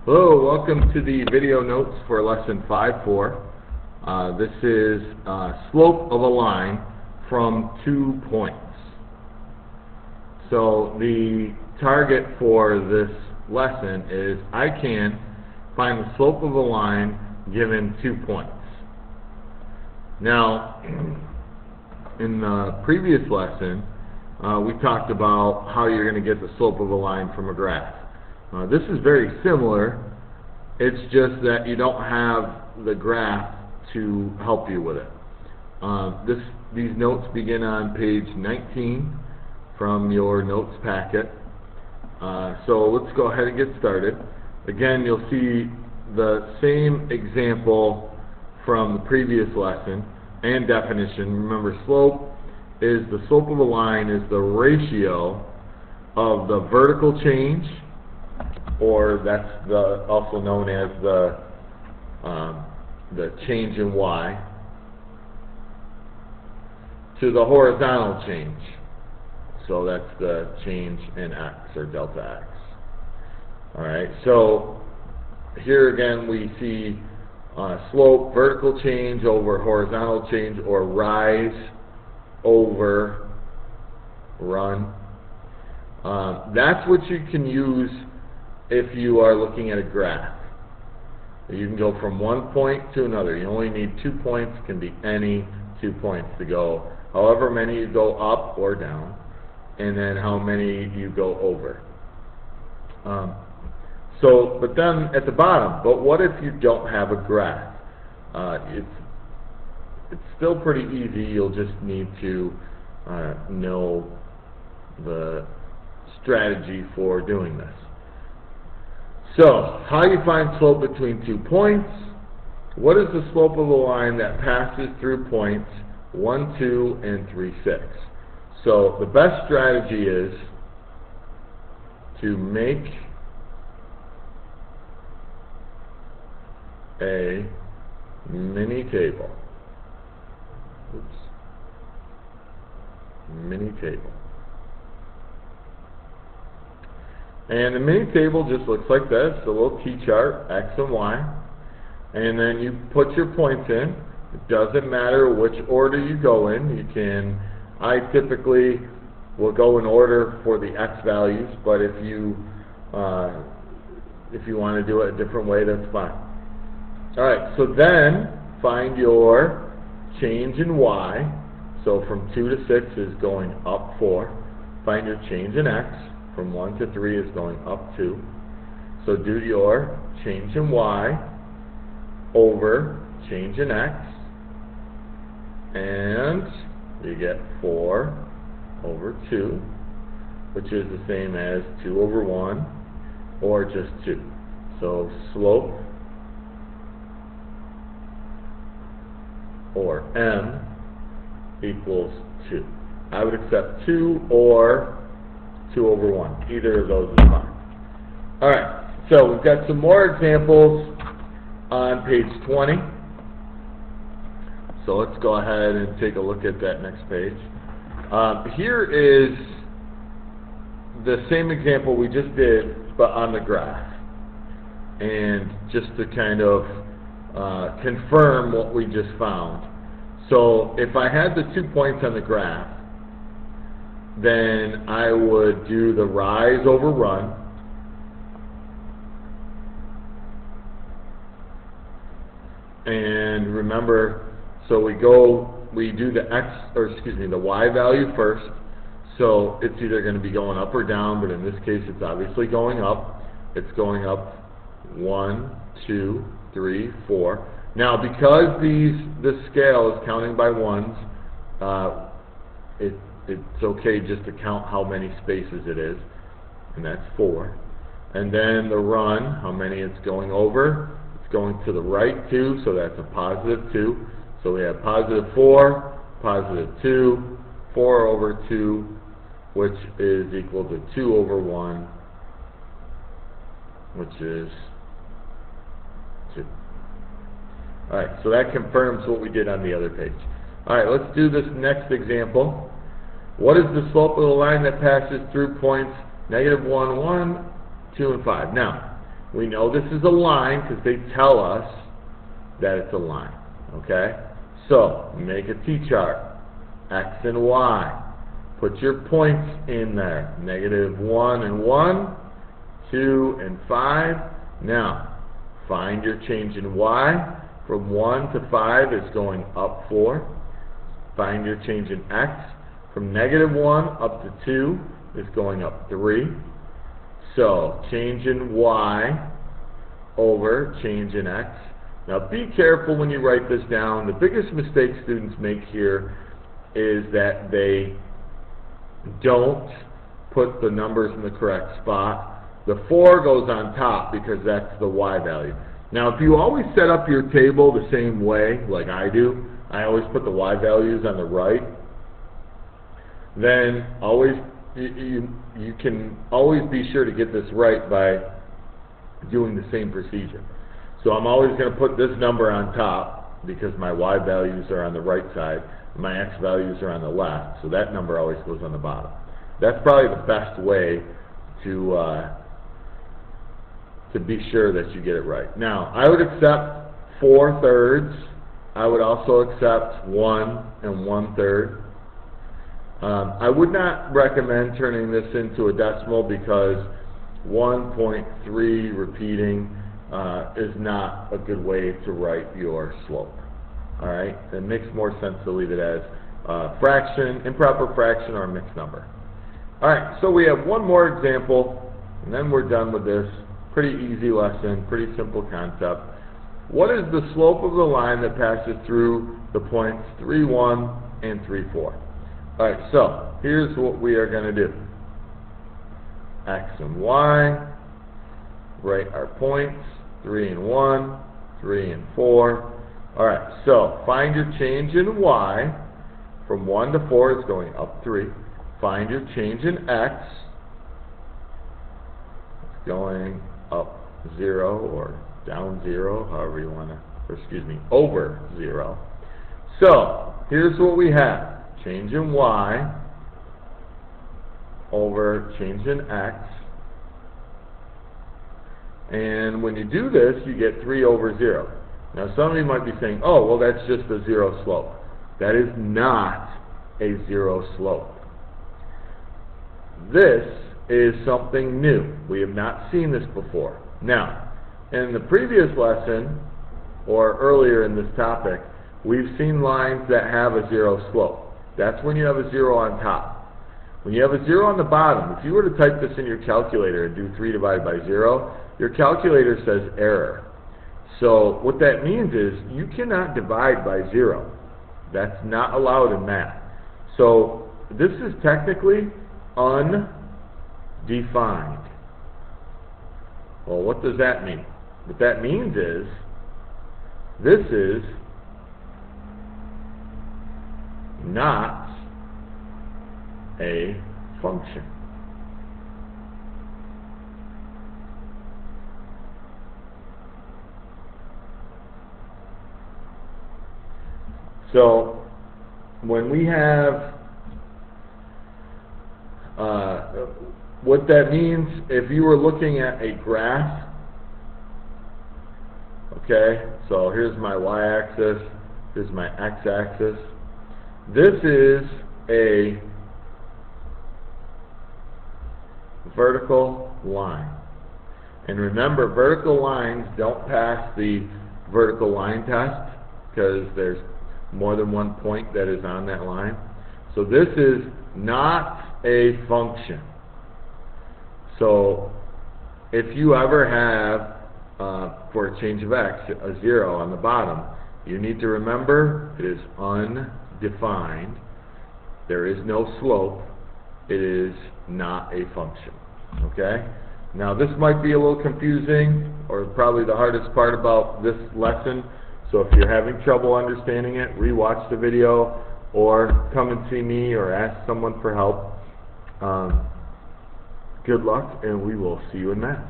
Hello, welcome to the video notes for lesson 5.4. This is slope of a line from 2 points. So the target for this lesson is I can find the slope of a line given 2 points. Now, in the previous lesson, we talked about how you're going to get the slope of a line from a graph. This is very similar, it's just that you don't have the graph to help you with it. These notes begin on page 19 from your notes packet. So let's go ahead and get started. Again, you'll see the same example from the previous lesson and definition. Remember, slope of a line is the ratio of the vertical change, or that's also known as the change in y, to the horizontal change. So that's the change in x, or delta x. Alright, so here again we see slope, vertical change over horizontal change, or rise over run. That's what you can use if you are looking at a graph. You can go from one point to another. You only need 2 points. It can be any 2 points to go, however many you go up or down, and then how many you go over. But then at the bottom, but what if you don't have a graph? It's still pretty easy. You'll just need to know the strategy for doing this. So, how you find slope between 2 points? What is the slope of a line that passes through points 1, 2, and 3, 6? So, the best strategy is to make a mini table. Mini table. And the mini table just looks like this, a little T-chart, X and Y. And then you put your points in. It doesn't matter which order you go in. I typically will go in order for the X values, but if you want to do it a different way, that's fine. Alright, so then find your change in Y. So from 2 to 6 is going up 4. Find your change in X. From 1 to 3 is going up 2. So do your change in Y over change in X, and you get 4 over 2, which is the same as 2 over 1, or just 2. So slope, or M, equals 2. I would accept 2 or 2 over 1. Either of those is fine. Alright, so we've got some more examples on page 20. So let's go ahead and take a look at that next page. Here is the same example we just did, but on the graph. And just to kind of confirm what we just found. So if I had the 2 points on the graph, then I would do the rise over run, and remember, so we do the Y value first, so it's either going to be going up or down, but in this case it's obviously going up. It's going up 1, 2, 3, 4. Now because this scale is counting by ones, it's okay just to count how many spaces it is, and that's 4. And then the run, how many it's going over, it's going to the right 2, so that's a positive 2. So we have positive 4, positive 2, 4 over 2, which is equal to 2 over 1, which is 2. Alright, so that confirms what we did on the other page. Alright, let's do this next example. What is the slope of the line that passes through points -1, 1, 2, and 5? Now, We know this is a line because they tell us that it's a line, okay? So, make a T-chart, X and Y. Put your points in there, -1 and 1, 2 and 5. Now, find your change in Y. From 1 to 5 is going up 4. Find your change in X. From -1 up to 2 is going up 3. So, change in Y over change in X. Now, be careful when you write this down. The biggest mistake students make here is that they don't put the numbers in the correct spot. The 4 goes on top because that's the Y value. Now, if you always set up your table the same way, like I do, I always put the Y values on the right, then you can always be sure to get this right by doing the same procedure. So I'm always going to put this number on top because my Y values are on the right side, and my X values are on the left, so that number always goes on the bottom. That's probably the best way to be sure that you get it right. Now, I would accept 4/3. I would also accept 1 and 1/3. I would not recommend turning this into a decimal because 1.3 repeating is not a good way to write your slope. Alright? It makes more sense to leave it as fraction, improper fraction, or a mixed number. Alright, so we have one more example, and then we're done with this. Pretty easy lesson, pretty simple concept. What is the slope of the line that passes through the points 3, 1 and 3, 4? Alright, so here's what we are going to do. X and Y, write our points, 3 and 1, 3 and 4. Alright, so find your change in Y. From 1 to 4 is going up 3. Find your change in X. It's going up 0 or down 0, however you want to, or excuse me, over 0. So, here's what we have. Change in Y over change in X. And when you do this, you get 3 over 0. Now, some of you might be saying, oh, well, that's just a 0 slope. That is not a 0 slope. This is something new. We have not seen this before. Now, in the previous lesson, or earlier in this topic, we've seen lines that have a 0 slope. That's when you have a 0 on top. When you have a 0 on the bottom, if you were to type this in your calculator and do 3 divided by 0, your calculator says error. So what that means is you cannot divide by 0. That's not allowed in math. So this is technically undefined. Well, what does that mean? What that means is this is not a function. So when we have what that means, if you were looking at a graph, okay, so here's my y-axis, here's my x-axis. This is a vertical line. And remember, vertical lines don't pass the vertical line test because there's more than one point that is on that line. So this is not a function. So if you ever have, for a change of x, a 0 on the bottom, you need to remember it is undefined. There is no slope. It is not a function. Okay? Now this might be a little confusing, or probably the hardest part about this lesson. So if you're having trouble understanding it, rewatch the video, or come and see me, or ask someone for help. Good luck, and we will see you in math.